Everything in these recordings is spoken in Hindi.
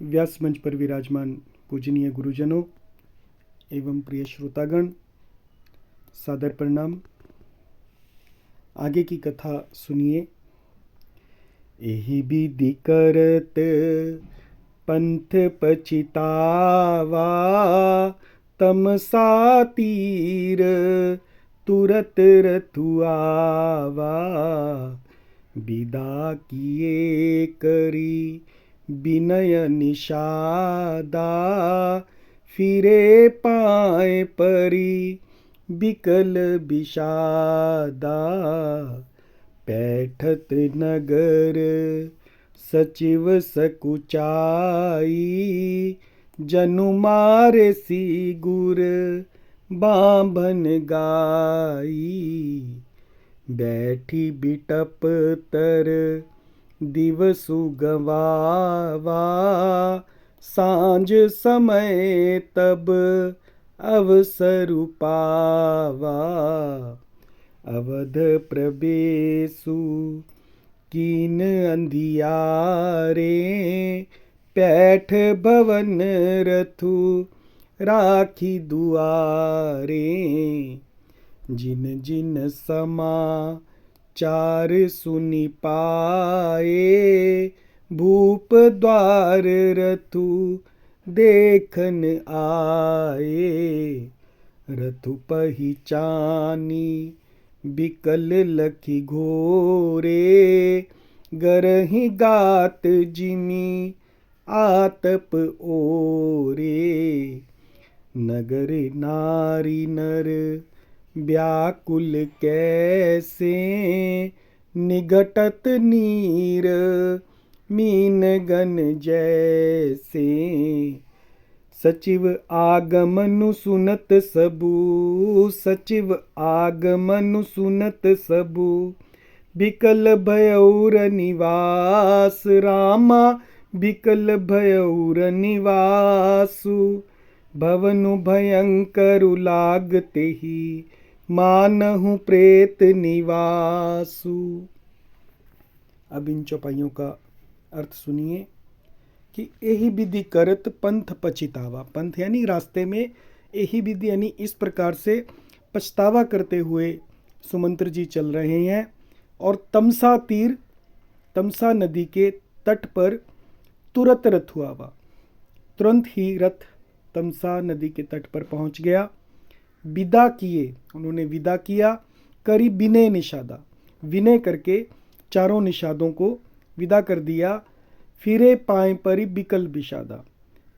व्यास मंच पर विराजमान पूजनीय गुरुजनों एवं प्रिय श्रोतागण, सादर प्रणाम। आगे की कथा सुनिए। एहि विधि करत पंथ पछितावा, तमसा तीर तुरत रथुआवा। विदा किए करी विनय निषादा, फिरे पाए परी बिकल विषादा। पैठत नगर सचिव सकुचाई, जनु मारे सी गुर बांभन गाई। बैठी बिटप तर दिवसु गवावा, सांझ समय तब अवसरु पावा। अवध प्रवेशु कीन अंधियारे, पैठ भवन रथु राखी दुआरे। जिन जिन समाचार सुनि पाए, भूप द्वार रथु देखन आए। रथु पहिचानी बिकल लखी घोरे, गरहि गात जिमि आतप ओरे। नगर नारी नर व्याकुल कैसे, निघटत नीर मीन गन जैसे। सचिव आगमनु सुनत सबु, सचिव आगमनु सुनत सबु। बिकल भयौर निवास, रामा बिकल भयौर निवासु। भवनु भयंकरु लागते ही, मानहु प्रेत निवासु। अब इन चौपाइयों का अर्थ सुनिए कि एहि विधि करत पंथ पछितावा। पंथ यानी रास्ते में, एहि विधि यानी इस प्रकार से पछतावा करते हुए सुमंत्र जी चल रहे हैं। और तमसा तीर, तमसा नदी के तट पर तुरत रथुआवा, तुरंत ही रथ तमसा नदी के तट पर पहुंच गया। विदा किए, उन्होंने विदा किया। करी विनय निषादा, विनय करके चारों निषादों को विदा कर दिया। फिरे पाए परी बिकल विषादा,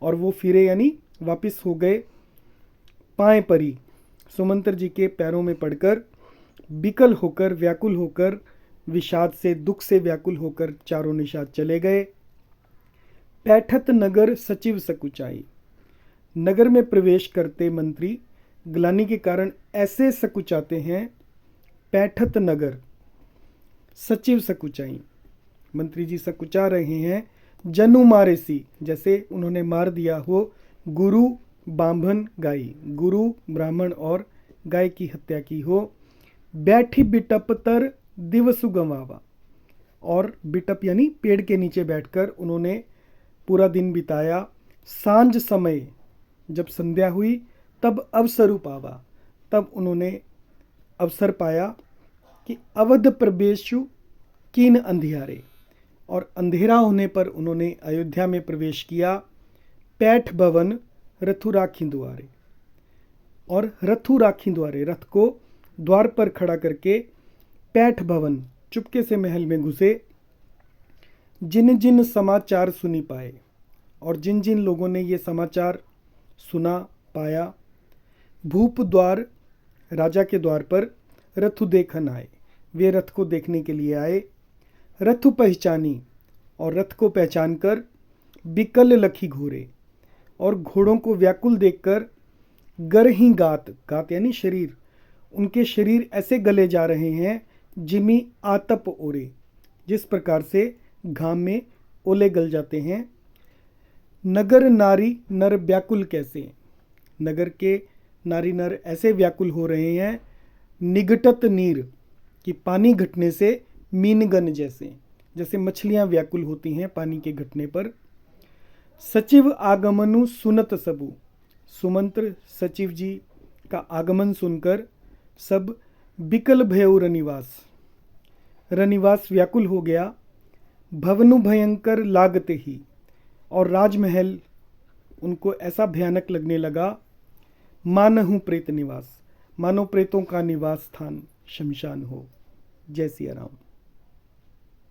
और वो फिरे यानी वापिस हो गए। पाए परी, सुमंत्र जी के पैरों में पड़कर, बिकल होकर, व्याकुल होकर, विषाद से, दुख से व्याकुल होकर चारों निषाद चले गए। पैठत नगर सचिव सकुचाई, नगर में प्रवेश करते मंत्री ग्लानि के कारण ऐसे सकुचाते हैं। पैठत नगर, सचिव सकुचाई, मंत्री जी सकुचा रहे हैं। जनु मारे सी, जैसे उन्होंने मार दिया हो। गुरु बांभन गाई, गुरु ब्राह्मण और गाय की हत्या की हो। बैठी बिटप तर दिवसु गंवावा, और बिटप यानी पेड़ के नीचे बैठकर उन्होंने पूरा दिन बिताया। सांझ समय, जब संध्या हुई तब अवसरु पावा, तब उन्होंने अवसर पाया कि अवध प्रवेशु कीन अंधियारे, और अंधेरा होने पर उन्होंने अयोध्या में प्रवेश किया। पैठ भवन रथु राखी द्वारे, और रथु राखी द्वारे, रथ को द्वार पर खड़ा करके पैठ भवन, चुपके से महल में घुसे। जिन जिन समाचार सुनी पाए, और जिन जिन लोगों ने ये समाचार सुना पाया। भूप द्वार, राजा के द्वार पर रथु देखन आए, वे रथ को देखने के लिए आए। रथु पहचानी, और रथ को पहचान कर। बिकल लखी घोरे, और घोड़ों को व्याकुल देखकर। गरही गात, गात यानी शरीर, उनके शरीर ऐसे गले जा रहे हैं। जिमी आतप ओरे, जिस प्रकार से घाम में ओले गल जाते हैं। नगर नारी नर व्याकुल कैसे, नगर के नारी नर ऐसे व्याकुल हो रहे हैं। निघटत नीर, कि पानी घटने से, मीनगन जैसे, जैसे मछलियां व्याकुल होती हैं पानी के घटने पर। सचिव आगमनु सुनत सबु। सुमंत्र सचिव जी का आगमन सुनकर सब बिकल भयउ रनिवास। रनिवास व्याकुल हो गया। भवनु भयंकर लागते ही, और राजमहल उनको ऐसा भयानक लगने लगा। मानहु प्रेत निवास, मानो प्रेतों का निवास स्थान शमशान हो। जय सिया राम।